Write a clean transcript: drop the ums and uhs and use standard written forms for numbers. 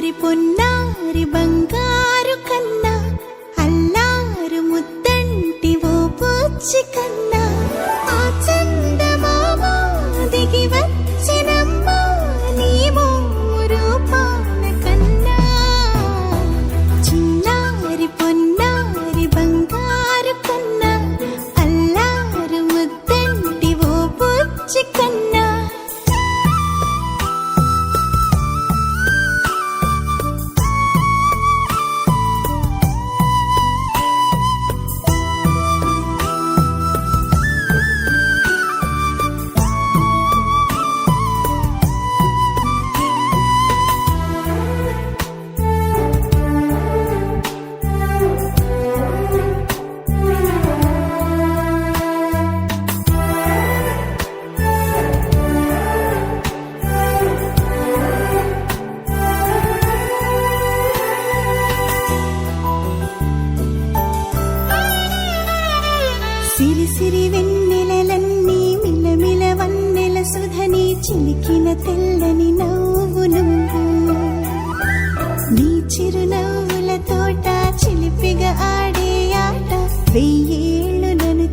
చిన్నారి పొన్నారి బంగారు కన్నా అల్లారు ముద్దంటి ఓ పూచి కన్నా ఆ చందమామ దిగి వచ్చినమ్మ నీ రూపాల కన్నా చిన్నారి పొన్నారి బంగారు కన్నా అల్లారు ముద్దంటి ఓ పూచి కన్నా సిరి సిరి వెన్నెలలన్నీ మిలమిల వన్నెల సుధని చిలికిన తెల్లని నవ్వు నువ్వు నీ చిరునవ్వుల తోట చిలిపిగా ఆడే ఆట వెయ్యేళ్ళు నన్ను